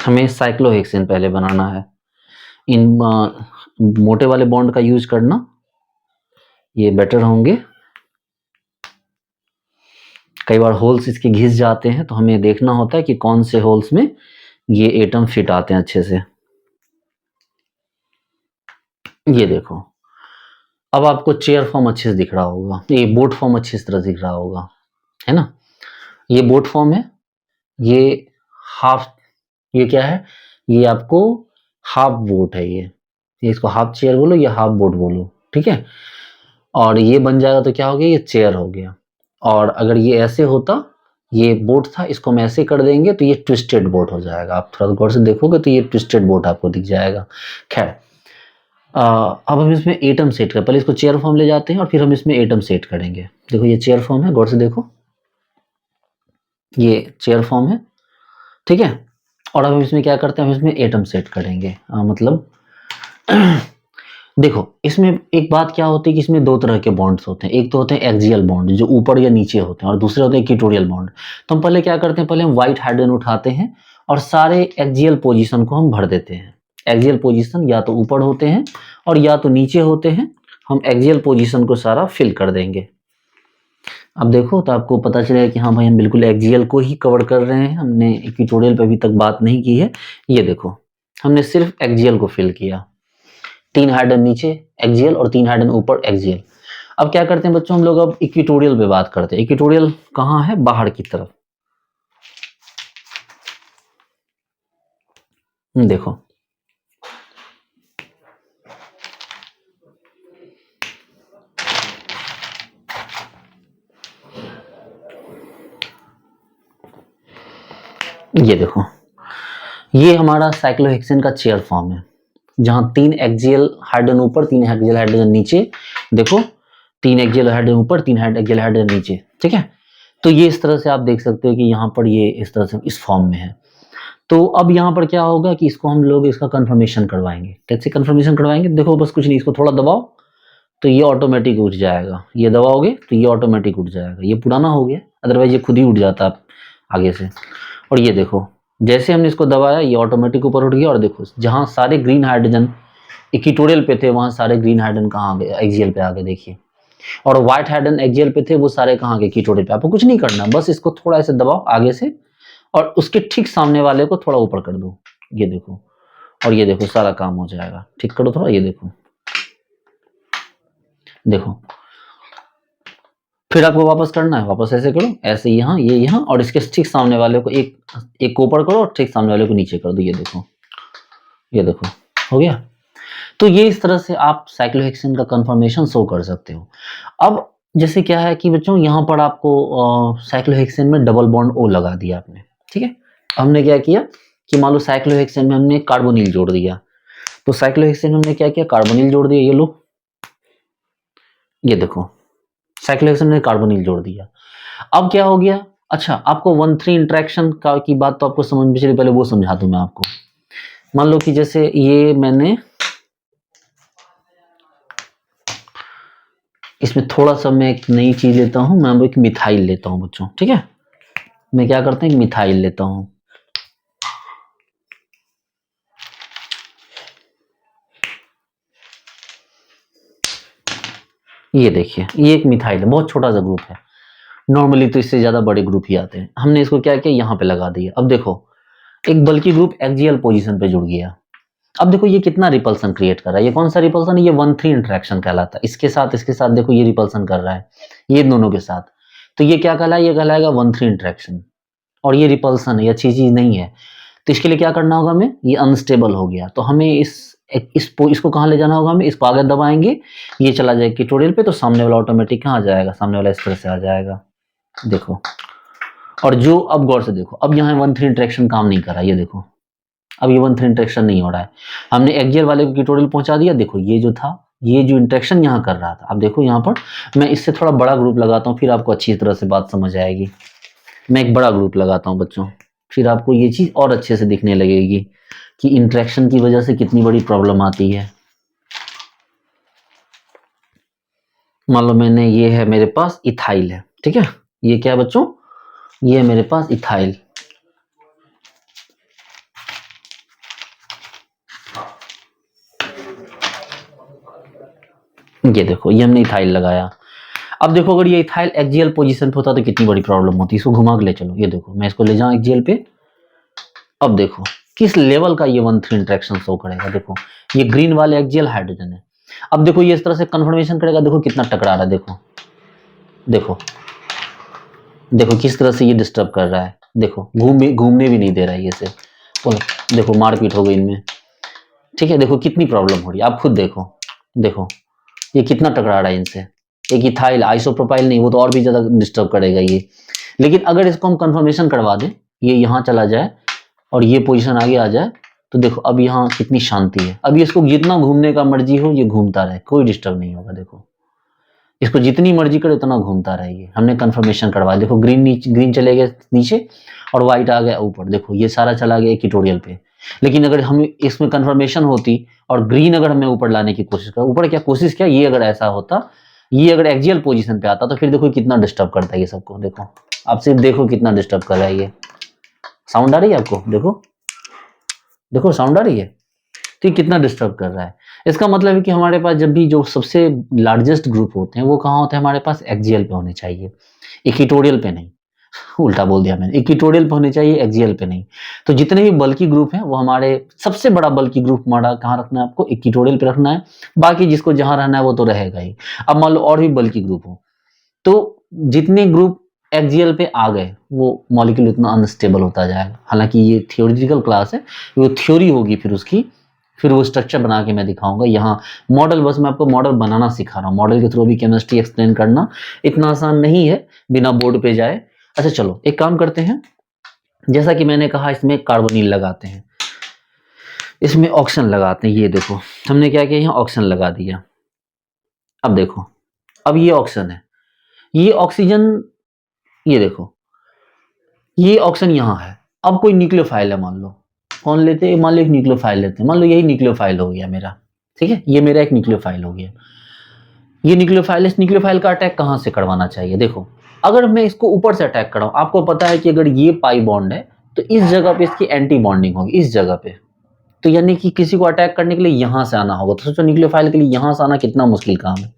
हमें साइक्लोहेक्सेन पहले बनाना है। इन मोटे वाले बॉन्ड का यूज करना, ये बेटर होंगे। कई बार होल्स इसके घिस जाते हैं, तो हमें देखना होता है कि कौन से होल्स में ये एटम फिट आते हैं अच्छे से। ये देखो अब आपको चेयर फॉर्म अच्छे से दिख रहा होगा, ये बोट फॉर्म अच्छी तरह दिख रहा होगा, है ना। ये बोट फॉर्म है, ये हाफ, ये क्या है, ये आपको हाफ बोट है, ये इसको हाफ चेयर बोलो या हाफ बोट बोलो, ठीक है। और ये बन जाएगा तो क्या हो गया, ये चेयर हो गया। और अगर ये ऐसे होता, ये बोट था, इसको हम ऐसे कर देंगे तो ये ट्विस्टेड बोट हो जाएगा। आप थोड़ा गौर से देखोगे तो ये ट्विस्टेड बोट आपको दिख जाएगा। खैर अब हम इसमें एटम सेट कर, पहले इसको चेयर फॉर्म ले जाते हैं और फिर हम इसमें एटम सेट करेंगे। देखो ये चेयर फॉर्म है, गौर से देखो, ये चेयर फॉर्म है, ठीक है। और अब हम इसमें क्या करते हैं, हम इसमें एटम सेट करेंगे। मतलब देखो इसमें एक बात क्या होती है कि इसमें दो तरह के बॉन्ड्स होते हैं। एक तो होते हैं एक्सियल बॉन्ड जो ऊपर या नीचे होते हैं, और दूसरे होते हैं इक्वेटोरियल बॉन्ड। तो हम पहले क्या करते हैं, पहले हम व्हाइट हाइड्रोजन उठाते हैं और सारे एक्सियल पोजीशन को हम भर देते हैं। एक्सियल पोजीशन या तो ऊपर होते हैं और या तो नीचे होते हैं। हम एक्सियल पोजीशन को सारा फिल कर देंगे। अब देखो तो आपको पता चलेगा कि हाँ भाई हम बिल्कुल एक्सियल को ही कवर कर रहे हैं, हमने इक्वेटोरियल पे अभी तक बात नहीं की है। ये देखो हमने सिर्फ एक्सियल को फिल किया, 3 हाइड्रोजन नीचे एक्सियल और 3 हाइड्रोजन ऊपर एक्सियल। अब क्या करते हैं बच्चों, हम लोग अब इक्वेटोरियल पे बात करते हैं। इक्वेटोरियल कहाँ है, बाहर की तरफ। देखो ये देखो ये हमारा साइक्लोहेक्सेन का चेयर फॉर्म है, जहां 3 एक्सियल हाइड्रोजन ऊपर 3 एक्सियल हाइड्रोजन नीचे। देखो 3 एक्सियल हाइड्रोजन ऊपर 3 एक्सियल हाइड्रोजन नीचे, ठीक है। तो ये इस तरह से आप देख सकते हो कि यहाँ पर ये इस तरह से इस फॉर्म में है। तो अब यहाँ पर क्या होगा कि इसको हम लोग इसका कंफर्मेशन करवाएंगे। कैसे कंफर्मेशन करवाएंगे? देखो बस कुछ नहीं, इसको थोड़ा दबाओ तो ये ऑटोमेटिक उठ जाएगा, ये दबाओगे तो ये ऑटोमेटिक उठ जाएगा। ये पुराना हो गया, अदरवाइज ये खुद ही उठ जाता आगे से। और ये देखो जैसे हमने इसको दबाया ये ऑटोमेटिक ऊपर उठ गया। और देखो जहाँ सारे ग्रीन हाइड्रोजन इक्वेटोरियल पे थे वहां सारे ग्रीन हाइड्रोजन कहाँ आ गए? एक्सियल पे आ गए, देखिए। और व्हाइट हाइड्रोजन एक्सियल पे थे, वो सारे कहाँ गए? इक्वेटोरियल पे। आपको कुछ नहीं करना, बस इसको थोड़ा ऐसे दबाओ आगे से और उसके ठीक सामने वाले को थोड़ा ऊपर कर दो, ये देखो। और ये देखो सारा काम हो जाएगा। ठीक करो थोड़ा, ये देखो, देखो। फिर आपको वापस करना है, वापस ऐसे करो, ऐसे यहाँ, ये यहाँ, और इसके ठीक सामने वाले को एक को ऊपर करो और ठीक सामने वाले को नीचे कर दो, ये देखो, ये देखो, हो गया। तो ये इस तरह से आप साइक्लोहेक्सेन का कंफर्मेशन शो कर सकते हो। अब जैसे क्या है कि बच्चों यहाँ पर आपको साइक्लोहेक्सेन में डबल बॉन्ड ओ लगा दिया आपने, ठीक है। हमने क्या किया कि मान लो साइक्लोहेक्सेन में हमने कार्बोनिल जोड़ दिया, तो साइक्लोहेक्सेन में हमने क्या किया? कार्बोनिल जोड़ दिया, ये लो, ये देखो, साइक्लोहेक्सेन में कार्बोनिल जोड़ दिया। अब क्या हो गया? अच्छा, आपको 1,3 इंटरेक्शन का की बात तो आपको समझ में चली, पहले वो समझा दूं मैं आपको। मान लो कि जैसे ये मैंने इसमें थोड़ा सा मैं एक नई चीज लेता हूं, मैं एक मिथाइल लेता हूं बच्चों, ठीक है। मैं क्या करता हूं, मिथाइल लेता हूं। ये देखिए, ये एक मिथाइल है, बहुत छोटा सा ग्रुप है। नॉर्मली तो इससे ज्यादा बड़े ग्रुप ही आते हैं। हमने इसको क्या किया, यहाँ पे लगा दिया। अब देखो एक बल्कि ग्रुप एक्सियल पोजीशन पे जुड़ गया। अब देखो ये कितना रिपल्सन क्रिएट कर रहा है। ये कौन सा रिपल्सन है? ये 1,3 इंटरेक्शन कहलाता है। इसके साथ देखो ये रिपल्सन कर रहा है, ये दोनों के साथ। तो ये क्या कहलाए? ये कहलाएगा 1,3 इंटरेक्शन। और ये रिपल्सन है, ये अच्छी चीज नहीं है। तो इसके लिए क्या करना होगा हमें? ये अनस्टेबल हो गया, तो हमें इसको कहाँ ले जाना होगा? हमें इसको आगे दबाएंगे, ये चला जाएगा इक्वेटोरियल पे, तो सामने वाला ऑटोमेटिक कहाँ आ जाएगा? सामने वाला इस तरह से आ जाएगा, देखो। और जो अब गौर से देखो, अब यहाँ 1,3 इंटरेक्शन काम नहीं कर रहा, ये देखो, अब ये 1,3 इंटरेक्शन नहीं हो रहा है। हमने एक्सियल वाले को इक्वेटोरियल पहुंचा दिया, देखो ये जो था, ये जो इंटरेक्शन यहाँ कर रहा था, अब देखो यहाँ पर मैं इससे थोड़ा बड़ा ग्रुप लगाता हूँ, फिर आपको अच्छी तरह से बात समझ आएगी। मैं एक बड़ा ग्रुप लगाता हूँ बच्चों, फिर आपको ये चीज और अच्छे से दिखने लगेगी कि इंटरेक्शन की वजह से कितनी बड़ी प्रॉब्लम आती है। मान लो मैंने, ये है मेरे पास इथाइल है, ठीक है। ये क्या है बच्चों? ये है मेरे पास इथाइल। ये देखो, ये हमने इथाइल लगाया। अब देखो अगर ये इथाइल एक्सियल पोजीशन पे होता तो कितनी बड़ी प्रॉब्लम होती। इसको घुमा के ले चलो, ये देखो, मैं इसको ले जाऊं एक्सियल पे। अब देखो किस लेवल का ये 1,3 इंटरेक्शन शो करेगा। देखो ये ग्रीन वाले एक्सियल हाइड्रोजन है। अब देखो ये इस तरह से कन्फर्मेशन करेगा, देखो कितना टकरा रहा है, देखो देखो देखो किस तरह से ये डिस्टर्ब कर रहा है। देखो घूमने भी नहीं दे रहा है ये से। देखो मारपीट हो गई इनमें, ठीक है। देखो कितनी प्रॉब्लम हो रही है, आप खुद देखो, देखो ये कितना टकरा रहा है इनसे। एक इथाइल, आइसोप्रोपाइल नहीं, वो तो और भी ज्यादा डिस्टर्ब करेगा ये। लेकिन अगर इसको हम कंफर्मेशन करवा दें, ये यहाँ चला जाए और ये पोजीशन आगे आ जाए, तो देखो अब यहाँ कितनी शांति है। अब इसको जितना घूमने का मर्जी हो ये घूमता रहे, कोई डिस्टर्ब नहीं होगा। देखो इसको जितनी मर्जी करे उतना घूमता रहेगी। हमने कंफर्मेशन करवाया, देखो ग्रीन चले गए नीचे और व्हाइट आ गया ऊपर। देखो ये सारा चला गया इक्वेटोरियल पे। लेकिन अगर हम इसमें कंफर्मेशन होती और ग्रीन अगर हमें ऊपर लाने की कोशिश कर, ऊपर क्या कोशिश किया, ये अगर ऐसा होता, ये अगर एक्सियल पोजीशन पे आता, तो फिर देखो कितना डिस्टर्ब करता है ये सबको। देखो आप सिर्फ देखो कितना डिस्टर्ब कर रहा है ये। साउंड आ रही है आपको? देखो देखो साउंड आ रही है, तो ये कितना डिस्टर्ब कर रहा है। इसका मतलब है कि हमारे पास जब भी जो सबसे लार्जेस्ट ग्रुप होते हैं वो कहाँ होते हैं? हमारे पास एक्सियल पे होने चाहिए, इक्वेटोरियल पे नहीं। उल्टा बोल दिया मैंने, इक्वेटोरियल पे होने चाहिए, एक्सियल पे नहीं। तो जितने भी बल्कि ग्रुप हैं वो हमारे सबसे बड़ा बल्कि ग्रुप हमारा कहाँ रखना है? आपको इक्वेटोरियल पे रखना है। बाकी जिसको जहां रहना है वो तो रहेगा ही। अब मान लो और भी बल्कि ग्रुप हो, तो जितने ग्रुप एक्सियल पे आ गए वो मॉलिक्यूल उतना अनस्टेबल होता जाएगा। हालांकि ये थियोरिटिकल क्लास है, वो थ्योरी होगी, फिर उसकी फिर वो स्ट्रक्चर बना के मैं दिखाऊंगा। यहाँ मॉडल, बस मैं आपको मॉडल बनाना सिखा रहा हूँ। मॉडल के थ्रू भी केमिस्ट्री एक्सप्लेन करना इतना आसान नहीं है बिना बोर्ड पे जाए। अच्छा चलो एक काम करते हैं, जैसा कि मैंने कहा इसमें कार्बोनिल लगाते हैं, इसमें ऑक्सीजन लगाते हैं। ये देखो हमने क्या किया, यहाँ ऑक्सीजन लगा दिया। अब देखो, अब ये ऑक्सीजन है, ये ऑक्सीजन, ये देखो ये ऑक्सीजन यहाँ है, अब कोई न्यूक्लियोफाइल है मान लो, कौन लेते हैं, मान लो एक न्यूक्लियोफाइल लेते हैं, मान लो यही न्यूक्लियोफाइल हो गया मेरा, ठीक है, ये मेरा एक न्यूक्लियोफाइल हो गया। ये न्यूक्लियोफाइल, इस न्यूक्लियोफाइल का अटैक कहाँ से करवाना चाहिए, देखो अगर मैं इसको ऊपर से अटैक कराऊं, आपको पता है कि अगर ये पाई बॉन्ड है तो इस जगह पे इसकी एंटी बॉन्डिंग होगी, इस जगह पे, तो यानी कि किसी को अटैक करने के लिए यहां से आना होगा, तो सोचो न्यूक्लियोफाइल के लिए यहां से आना कितना मुश्किल काम है।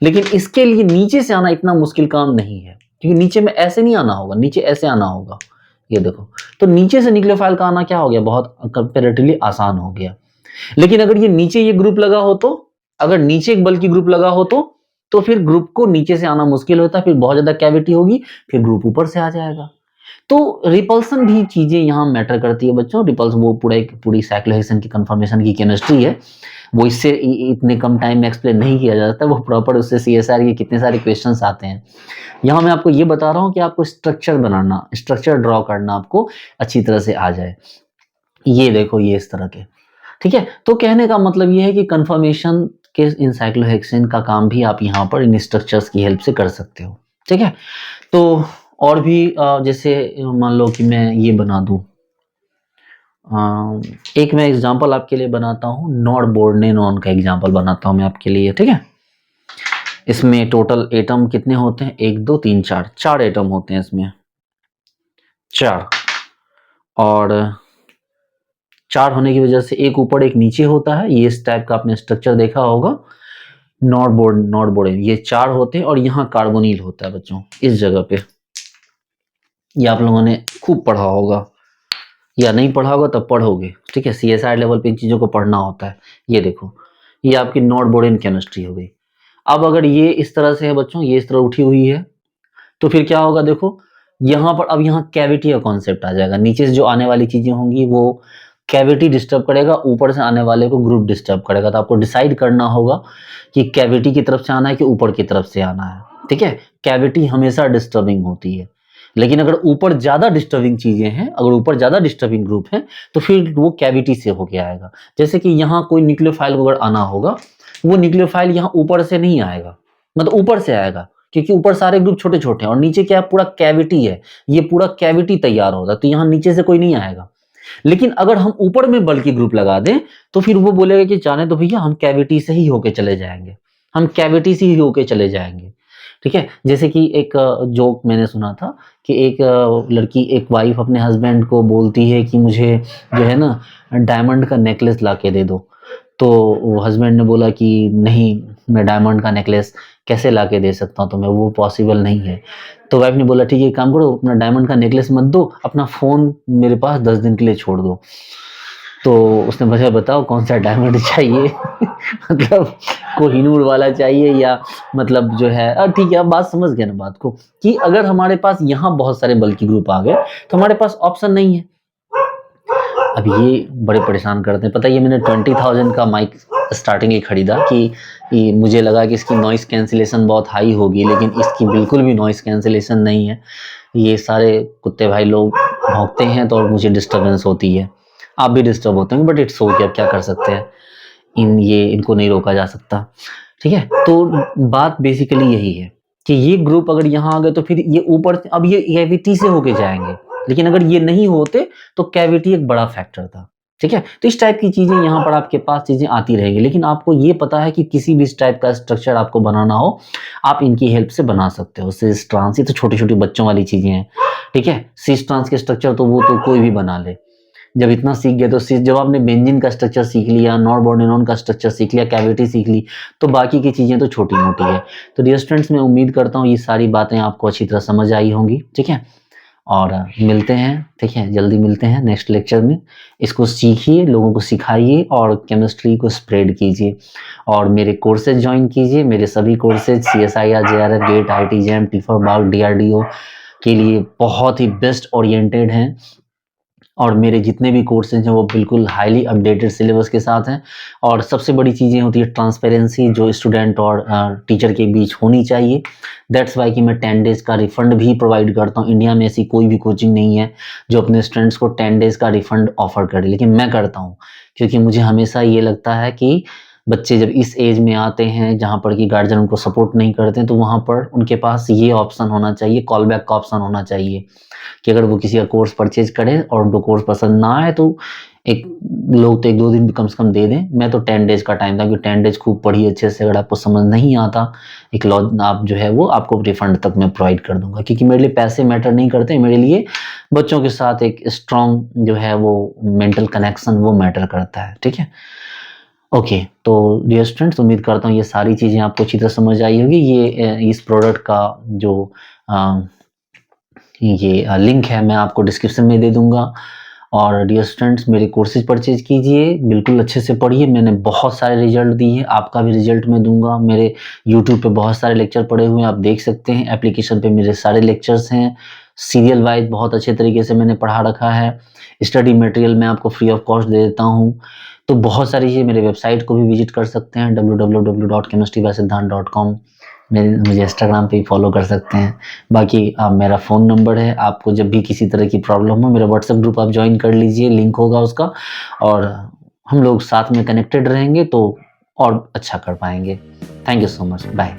लेकिन इसके लिए नीचे से आना इतना मुश्किल काम नहीं है, क्योंकि नीचे में ऐसे नहीं आना होगा, नीचे ऐसे आना होगा, ये देखो। तो नीचे से न्यूक्लियोफाइल का आना क्या हो गया, बहुत कंपेरेटिवली आसान हो गया। लेकिन अगर ये नीचे ये ग्रुप लगा हो, तो अगर नीचे एक बल्कि ग्रुप लगा हो तो फिर ग्रुप को नीचे से आना मुश्किल होता है, फिर बहुत ज्यादा कैविटी होगी, फिर ग्रुप ऊपर से आ जाएगा। तो रिपल्सन भी चीजें यहाँ मैटर करती है बच्चों। रिपल्स वो पूरी साइक्लोहेक्सेन की कंफर्मेशन की केमिस्ट्री है, वो इससे इतने कम टाइम में एक्सप्लेन नहीं किया जा सकता, वो प्रॉपर उससे सीएसआर के कितने सारे क्वेश्चंस आते हैं। यहाँ मैं आपको ये बता रहा हूँ कि आपको स्ट्रक्चर बनाना, स्ट्रक्चर ड्रॉ करना आपको अच्छी तरह से आ जाए। ये देखो, ये इस तरह के, ठीक है। तो कहने का मतलब ये है कि कंफर्मेशन के इन साइक्लोहेक्सेन का काम भी आप यहाँ पर इन स्ट्रक्चर्स की हेल्प से कर सकते हो, ठीक है। तो और भी जैसे मान लो कि मैं ये बना दूं, एक मैं एग्जांपल आपके लिए बनाता हूँ, नॉर्बोर्नेनॉन का एग्जांपल बनाता हूँ मैं आपके लिए, ठीक है। इसमें टोटल एटम कितने होते हैं, 1 2 3 4, 4 एटम होते हैं इसमें, 4। और 4 होने की वजह से एक ऊपर एक नीचे होता है, ये इस टाइप का आपने स्ट्रक्चर देखा होगा, नॉर्बोर्डेन, ये 4 होते हैं और यहाँ कार्बोनिल होता है बच्चों, इस जगह पे। ये आप लोगों ने खूब पढ़ा होगा, या नहीं पढ़ा होगा तब पढ़ोगे, ठीक है। सीएसआर लेवल पे इन चीजों को पढ़ना होता है। ये देखो, ये आपकी नॉर्बोर्डेन केमिस्ट्री हो गई। अब अगर ये इस तरह से है बच्चों, ये इस तरह उठी हुई है, तो फिर क्या होगा, देखो यहाँ पर अब यहाँ कैविटी का कॉन्सेप्ट आ जाएगा। नीचे से जो आने वाली चीजें होंगी वो कैविटी डिस्टर्ब करेगा, ऊपर से आने वाले को ग्रुप डिस्टर्ब करेगा। तो आपको डिसाइड करना होगा कि कैविटी की तरफ से आना है कि ऊपर की तरफ से आना है, ठीक है। कैविटी हमेशा डिस्टर्बिंग होती है, लेकिन अगर ऊपर ज्यादा डिस्टर्बिंग चीजें हैं, अगर ऊपर ज्यादा डिस्टर्बिंग ग्रुप है, तो फिर वो कैविटी से होके आएगा। जैसे कि यहाँ कोई न्यूक्लियोफाइल अगर आना होगा, वो न्यूक्लियोफाइल यहाँ ऊपर से नहीं आएगा, मतलब ऊपर से आएगा, क्योंकि ऊपर सारे ग्रुप छोटे छोटे हैं और नीचे क्या है, पूरा कैविटी है, ये पूरा कैविटी तैयार होगा, तो यहाँ नीचे से कोई नहीं आएगा। लेकिन अगर हम ऊपर में बल्कि ग्रुप लगा दें, तो फिर वो बोलेगा कि जाने तो भैया, हम कैविटी से ही होके चले जाएंगे, हम कैविटी से ही होके चले जाएंगे, ठीक है। जैसे कि एक जोक मैंने सुना था कि एक लड़की, एक वाइफ अपने हस्बैंड को बोलती है कि मुझे जो है ना डायमंड का नेकलेस ला के दे दो। तो वो हस्बैंड ने बोला कि नहीं, मैं डायमंड का नेकलेस कैसे ला के दे सकता हूँ तुम्हें, वो पॉसिबल नहीं है। तो वाइफ ने बोला ठीक है, काम करो, अपना डायमंड का नेकलेस मत दो, अपना फ़ोन मेरे पास 10 दिन के लिए छोड़ दो। तो उसने मुझे बताओ कौन सा डायमंड चाहिए मतलब कोहिनूर वाला चाहिए या मतलब जो है, ठीक है, आप बात समझ गए ना बात को, कि अगर हमारे पास यहाँ बहुत सारे बल्कि ग्रुप आ गए तो हमारे पास ऑप्शन नहीं है। अब ये बड़े परेशान करते हैं, पता है, ये मैंने 20,000 का माइक स्टार्टिंग ही खरीदा कि मुझे लगा कि इसकी नॉइस कैंसिलेशन बहुत हाई होगी, लेकिन इसकी बिल्कुल भी नॉइस कैंसिलेशन नहीं है। ये सारे कुत्ते भाई लोग भौंकते हैं तो मुझे डिस्टर्बेंस होती है, आप भी डिस्टर्ब होते हैं, बट इट्स ओके, अब क्या कर सकते हैं, इनको नहीं रोका जा सकता, ठीक है। तो बात बेसिकली यही है कि ये ग्रुप अगर यहाँ आ गए तो फिर ये ऊपर, अब ये कैविटी से होके जाएंगे, लेकिन अगर ये नहीं होते तो कैविटी एक बड़ा फैक्टर था, ठीक है। तो इस टाइप की चीजें यहाँ पर आपके पास चीजें आती रहेगी, लेकिन आपको ये पता है कि किसी भी इस टाइप का स्ट्रक्चर आपको बनाना हो, आप इनकी हेल्प से बना सकते हो। सिस ट्रांस, ये तो छोटी छोटी बच्चों वाली चीजें हैं, ठीक है। सिस ट्रांस के स्ट्रक्चर तो वो तो कोई भी बना ले, जब इतना सीख गए तो जब आपने बेंजीन का स्ट्रक्चर सीख लिया, नॉर्बोर्डेनॉन का स्ट्रक्चर सीख लिया, कैविटी सीख ली, तो बाकी की चीजें तो छोटी मोटी है। तो डियर स्टूडेंट्स, मैं उम्मीद करता हूँ ये सारी बातें आपको अच्छी तरह समझ आई होंगी, ठीक है। और मिलते हैं, ठीक है, जल्दी मिलते हैं नेक्स्ट लेक्चर में। इसको सीखिए, लोगों को सिखाइए और केमिस्ट्री को स्प्रेड कीजिए, और मेरे कोर्सेज ज्वाइन कीजिए। मेरे सभी courses CSIR, JRF, GATE, IIT JAM, T4 DRDO के लिए बहुत ही बेस्ट ओरिएंटेड हैं, और मेरे जितने भी कोर्सेज हैं वो बिल्कुल हाईली अपडेटेड सिलेबस के साथ हैं। और सबसे बड़ी चीज़ें होती है ट्रांसपेरेंसी, जो स्टूडेंट और टीचर के बीच होनी चाहिए। दैट्स वाई कि मैं 10 डेज़ का रिफंड भी प्रोवाइड करता हूँ। इंडिया में ऐसी कोई भी कोचिंग नहीं है जो अपने स्टूडेंट्स को 10 डेज़ का रिफंड ऑफर करे, लेकिन मैं करता हूँ, क्योंकि मुझे हमेशा ये लगता है कि बच्चे जब इस एज में आते हैं जहाँ पर कि गार्जियन उनको सपोर्ट नहीं करते हैं, तो वहाँ पर उनके पास ये ऑप्शन होना चाहिए, कॉल बैक का ऑप्शन होना चाहिए कि अगर वो किसी का कोर्स परचेज करें और उनको कोर्स पसंद ना आए तो एक लोग तो 1-2 दिन भी कम से कम दे दें। मैं तो 10 डेज़ का टाइम था कि 10 डेज़ खूब पढ़िए अच्छे से, अगर आपको समझ नहीं आता एक लॉ आप जो है वो आपको रिफंड तक मैं प्रोवाइड कर दूँगा, क्योंकि मेरे लिए पैसे मैटर नहीं करते, मेरे लिए बच्चों के साथ एक स्ट्रॉन्ग जो है वो मेंटल कनेक्शन वो मैटर करता है, ठीक है? ओके, तो डियर स्टूडेंट्स, उम्मीद करता हूँ ये सारी चीज़ें आपको अच्छी तरह समझ आई होगी। ये इस प्रोडक्ट का जो अ, ये लिंक है मैं आपको डिस्क्रिप्शन में दे दूँगा। और डियर स्टूडेंट्स, मेरे कोर्सेज़ परचेज़ कीजिए, बिल्कुल अच्छे से पढ़िए। मैंने बहुत सारे रिज़ल्ट दिए हैं, आपका भी रिज़ल्ट मैं दूँगा। मेरे यूट्यूब पे बहुत सारे लेक्चर पड़े हुए हैं, आप देख सकते हैं। एप्लीकेशन पे मेरे सारे लेक्चर्स हैं, सीरियल वाइज़ बहुत अच्छे तरीके से मैंने पढ़ा रखा है। स्टडी मटेरियल मैं आपको फ्री ऑफ कॉस्ट दे देता हूँ। तो बहुत सारी चीज़ें, मेरे वेबसाइट को भी विज़िट कर सकते हैं www.chemistrybysiddhant.com। मुझे इंस्टाग्राम पे भी फॉलो कर सकते हैं। बाकी मेरा फ़ोन नंबर है, आपको जब भी किसी तरह की प्रॉब्लम हो मेरा व्हाट्सएप ग्रुप आप जॉइन कर लीजिए, लिंक होगा उसका, और हम लोग साथ में कनेक्टेड रहेंगे तो और अच्छा कर पाएँगे। Thank you so much, bye.